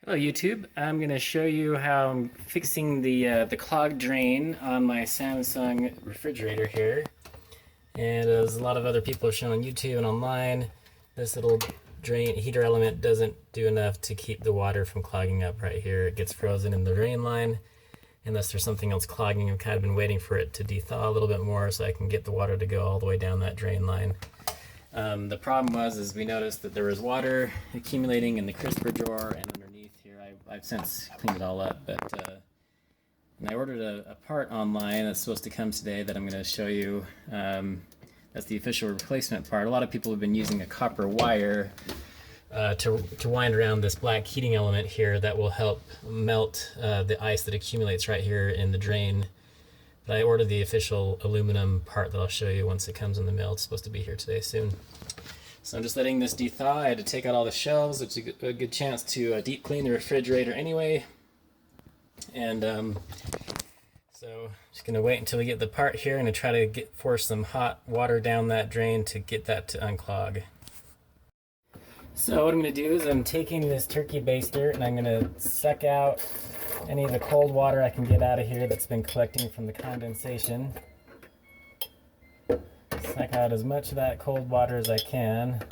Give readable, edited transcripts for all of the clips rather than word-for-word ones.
Hello YouTube, I'm going to show you how I'm fixing the clogged drain on my Samsung refrigerator here. And as a lot of other people have shown on YouTube and online, this little drain heater element doesn't do enough to keep the water from clogging up right here. It gets frozen in the drain line unless there's something else clogging. I've kind of been waiting for it to dethaw a little bit more so I can get the water to go all the way down that drain line. The problem is we noticed that there was water accumulating in the crisper drawer and underneath here. I've since cleaned it all up, but and I ordered a part online that's supposed to come today that I'm going to show you. That's the official replacement part. A lot of people have been using a copper wire to wind around this black heating element here that will help melt the ice that accumulates right here in the drain. But I ordered the official aluminum part that I'll show you once it comes in the mail. It's supposed to be here today soon. So I'm just letting this dethaw. I had to take out all the shelves, which is a good chance to deep clean the refrigerator anyway. And so just gonna wait until we get the part here and try to force some hot water down that drain to get that to unclog. So what I'm gonna do is I'm taking this turkey baster and I'm gonna suck out any of the cold water I can get out of here that's been collecting from the condensation. Suck out as much of that cold water as I can.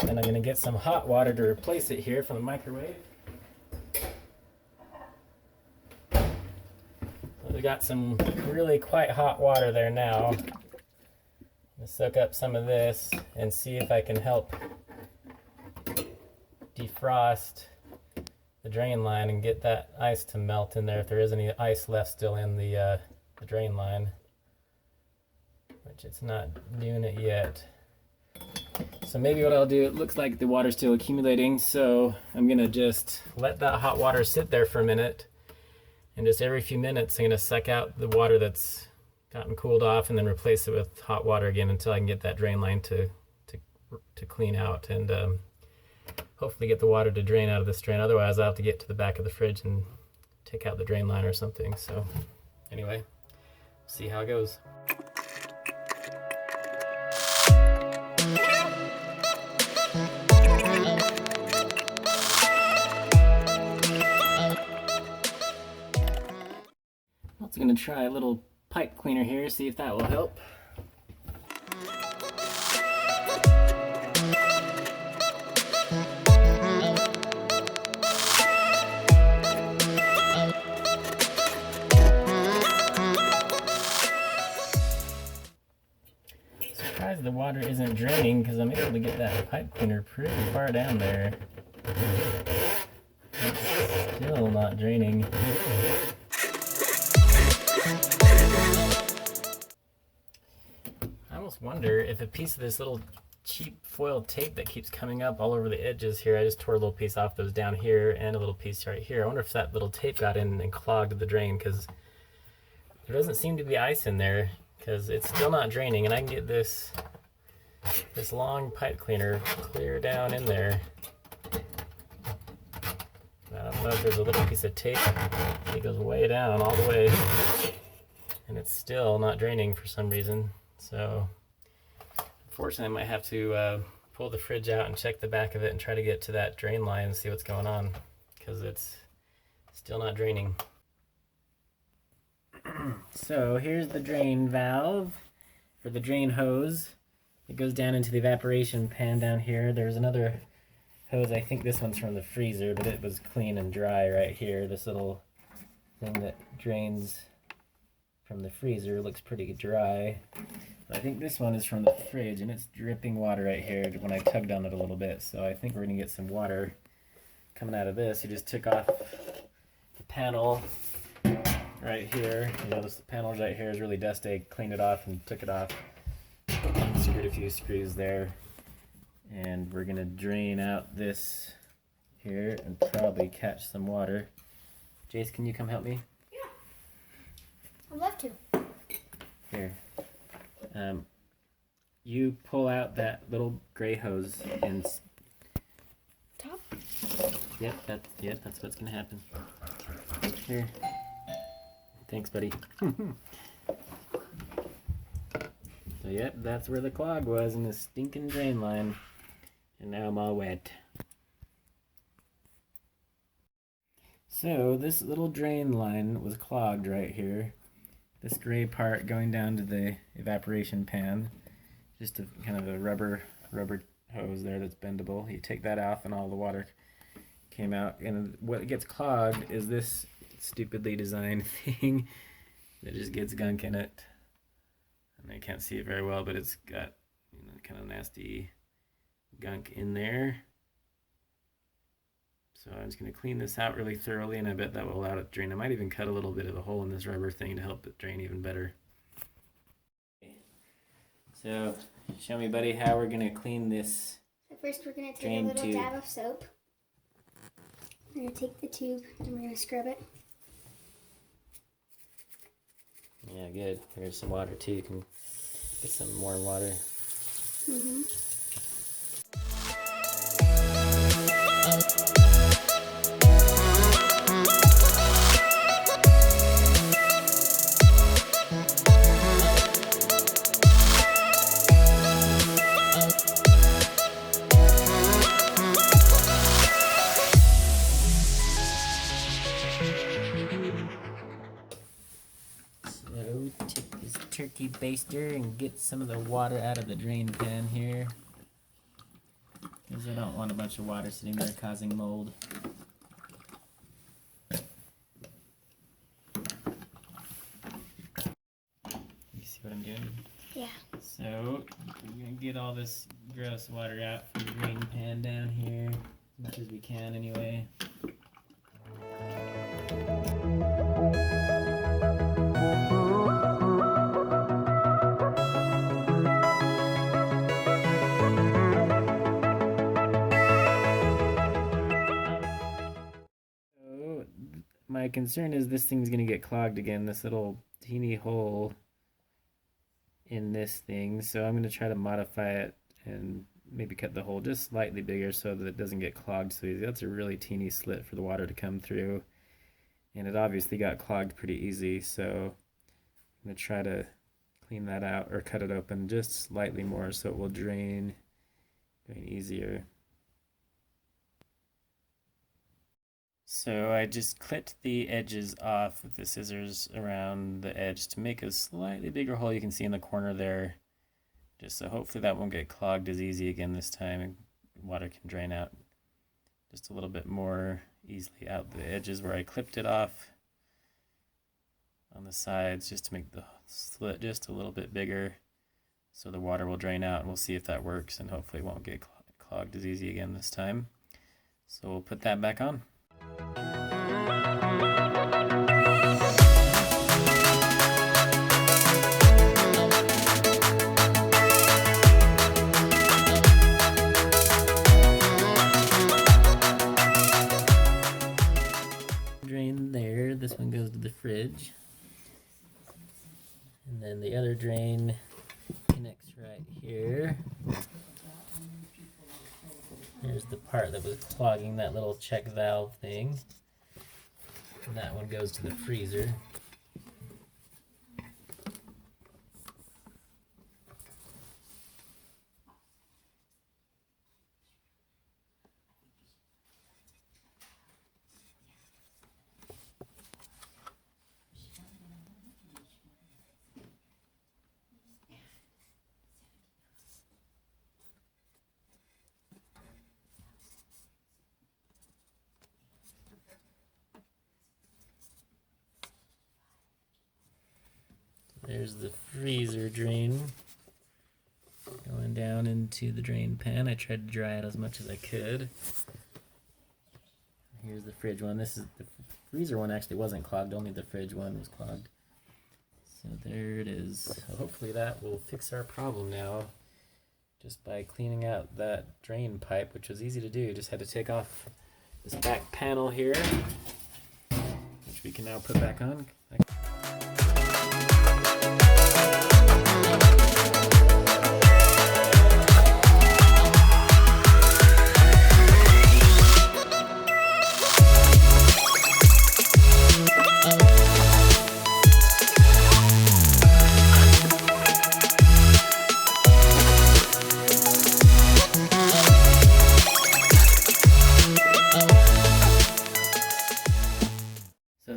And I'm going to get some hot water to replace it here from the microwave. So we got some really quite hot water there now. I'm going to soak up some of this and see if I can help defrost the drain line and get that ice to melt in there if there is any ice left still in the drain line, which it's not doing it yet. So maybe what I'll do, it looks like the water's still accumulating, so I'm gonna just let that hot water sit there for a minute, and just every few minutes I'm gonna suck out the water that's gotten cooled off and then replace it with hot water again until I can get that drain line to clean out and hopefully get the water to drain out of this drain. Otherwise I'll have to get to the back of the fridge and take out the drain line or something. So anyway, see how it goes. Also going to try a little pipe cleaner here, see if that will help. Surprised the water isn't draining because I'm able to get that pipe cleaner pretty far down there. It's still not draining. I almost wonder if a piece of this little cheap foil tape that keeps coming up all over the edges here, I just tore a little piece off those down here and a little piece right here. I wonder if that little tape got in and clogged the drain because there doesn't seem to be ice in there because it's still not draining, and I can get this long pipe cleaner clear down in there. I don't know if there's a little piece of tape that goes way down all the way and it's still not draining for some reason. So unfortunately I might have to pull the fridge out and check the back of it and try to get to that drain line and see what's going on because it's still not draining. So here's the drain valve for the drain hose. It goes down into the evaporation pan down here. There's another hose, I think this one's from the freezer, but it was clean and dry right here. This little thing that drains from the freezer looks pretty dry. But I think this one is from the fridge and it's dripping water right here when I tugged on it a little bit. So I think we're gonna get some water coming out of this. You just took off the panel right here. You know, this panel right here is really dusty. I cleaned it off and took it off. Screwed a few screws there. And we're gonna drain out this here and probably catch some water. Jace, can you come help me? Yeah, I'd love to. Here. You pull out that little gray hose and Top? Yep, that's what's gonna happen. Here. Thanks, buddy. So yep, that's where the clog was in the stinking drain line. And now I'm all wet. So this little drain line was clogged right here. This gray part going down to the evaporation pan. Just a kind of a rubber hose there that's bendable. You take that off and all the water came out. And what gets clogged is this stupidly designed thing that just gets gunk in it. And I can't see it very well, but it's got, you know, kind of nasty gunk in there. So I'm just going to clean this out really thoroughly, and I bet that will allow it to drain. I might even cut a little bit of a hole in this rubber thing to help it drain even better. So show me, buddy, how we're going to clean this. So first we're going to take a Drain little tube. dab of soap. We're going to take the tube and we're going to scrub it. Yeah, good. There's some water too. You can get some warm water. Mm-hmm. So take this turkey baster and get some of the water out of the drain pan here, because I don't want a bunch of water sitting there causing mold. You see what I'm doing? Yeah. So we're gonna get all this gross water out from the drain pan down here, as much as we can anyway. So my concern is this thing's gonna get clogged again, this little teeny hole in this thing. So I'm gonna try to modify it and maybe cut the hole just slightly bigger so that it doesn't get clogged so easy. That's a really teeny slit for the water to come through, and it obviously got clogged pretty easy, so I'm gonna try to clean that out or cut it open just slightly more so it will drain easier. So I just clipped the edges off with the scissors around the edge to make a slightly bigger hole you can see in the corner there, just so hopefully that won't get clogged as easy again this time and water can drain out just a little bit more easily out the edges where I clipped it off on the sides, just to make the slit just a little bit bigger so the water will drain out, and we'll see if that works, and hopefully it won't get clogged as easy again this time. So we'll put that back on. Drain there, this one goes to the fridge, and then the other drain connects right here. There's the part that was clogging that little check valve thing, and that one goes to the freezer. There's the freezer drain going down into the drain pan. I tried to dry it as much as I could. Here's the fridge one. This is the freezer one actually wasn't clogged, only the fridge one was clogged. So there it is. So hopefully that will fix our problem now, just by cleaning out that drain pipe, which was easy to do. Just had to take off this back panel here, which we can now put back on.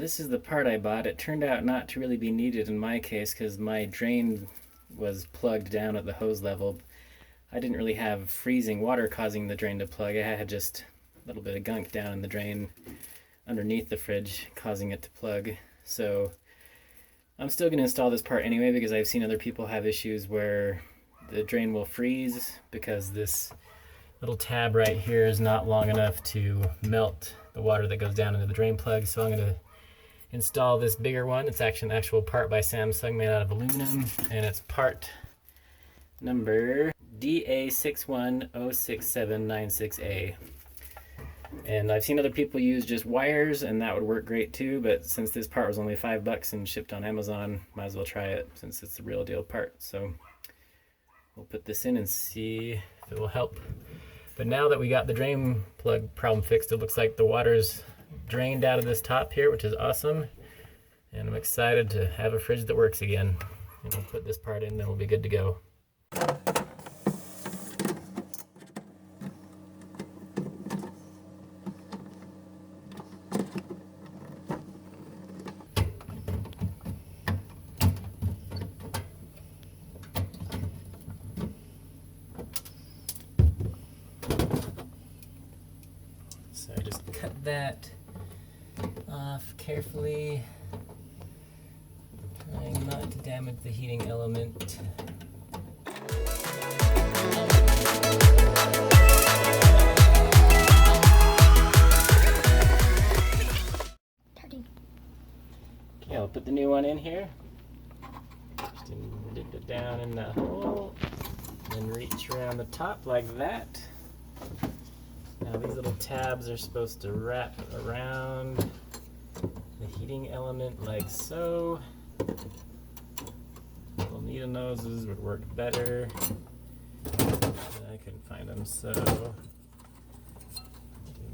this is the part I bought. It turned out not to really be needed in my case because my drain was plugged down at the hose level. I didn't really have freezing water causing the drain to plug. I had just a little bit of gunk down in the drain underneath the fridge causing it to plug. So I'm still going to install this part anyway because I've seen other people have issues where the drain will freeze because this little tab right here is not long enough to melt the water that goes down into the drain plug. So I'm going to install this bigger one. It's actually an actual part by Samsung made out of aluminum, and it's part number DA61067996A. And I've seen other people use just wires, and that would work great too, but since this part was only $5 and shipped on Amazon, might as well try it since it's the real deal part. So we'll put this in and see if it will help. But now that we got the drain plug problem fixed, it looks like the water's drained out of this top here, which is awesome. And I'm excited to have a fridge that works again. And we'll put this part in, then we'll be good to go. So I just cut that off carefully, trying not to damage the heating element. Okay, I'll put the new one in here. Just dip it down in the hole, and reach around the top like that. Now these little tabs are supposed to wrap around the heating element like so. Little needle noses would work better. I couldn't find them, so do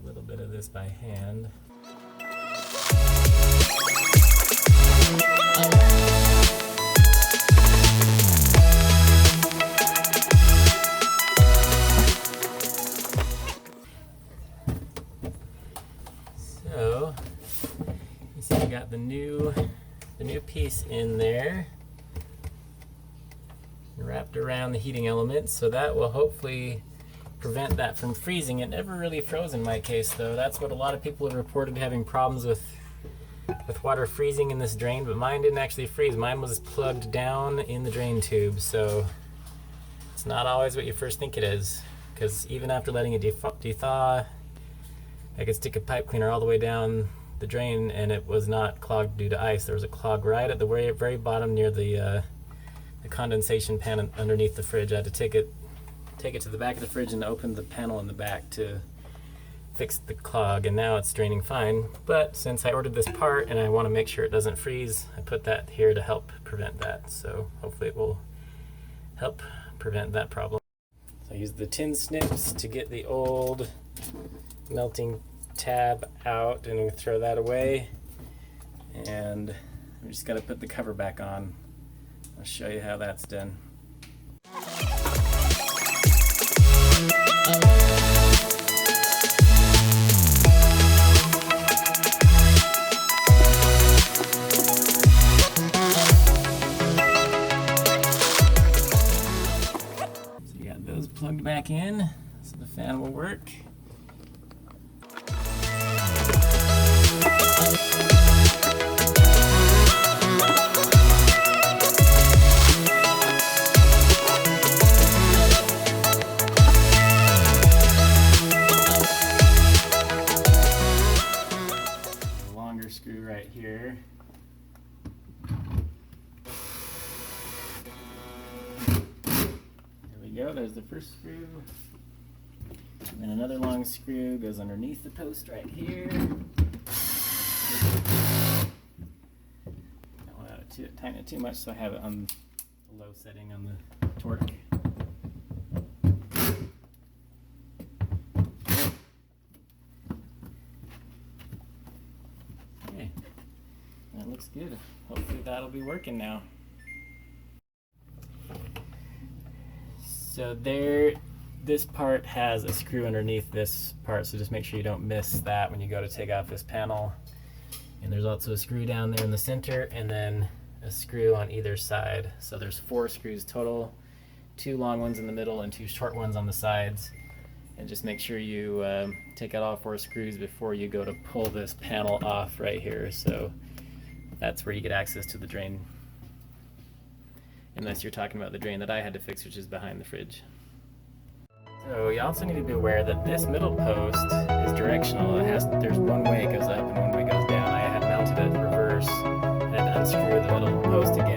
a little bit of this by hand. So you see, I got the new piece in there, wrapped around the heating element, so that will hopefully prevent that from freezing. It never really froze in my case, though. That's what a lot of people have reported, having problems with water freezing in this drain, but mine didn't actually freeze. Mine was plugged down in the drain tube, so it's not always what you first think it is, because even after letting it dethaw, I could stick a pipe cleaner all the way down the drain and it was not clogged due to ice. There was a clog right at the very bottom near the condensation pan underneath the fridge. I had to take it to the back of the fridge and open the panel in the back to fix the clog, and now it's draining fine. But since I ordered this part and I want to make sure it doesn't freeze, I put that here to help prevent that. So hopefully it will help prevent that problem. So I used the tin snips to get the old melting tab out and throw that away, and I'm just going to put the cover back on. I'll show you how that's done. So you got those plugged back in so the fan will work. Screw right here. There we go, there's the first screw. And then another long screw goes underneath the post right here. Don't want to tighten it too much, so I have it on the low setting on the torque. That looks good. Hopefully that'll be working now. So this part has a screw underneath this part, so just make sure you don't miss that when you go to take off this panel. And there's also a screw down there in the center, and then a screw on either side. So there's 4 screws total, 2 long ones in the middle and 2 short ones on the sides. And just make sure you take out all 4 screws before you go to pull this panel off right here. So that's where you get access to the drain. Unless you're talking about the drain that I had to fix, which is behind the fridge. So you also need to be aware that this middle post is directional. There's one way it goes up and one way it goes down. I had mounted it reverse and had to unscrew the middle post again.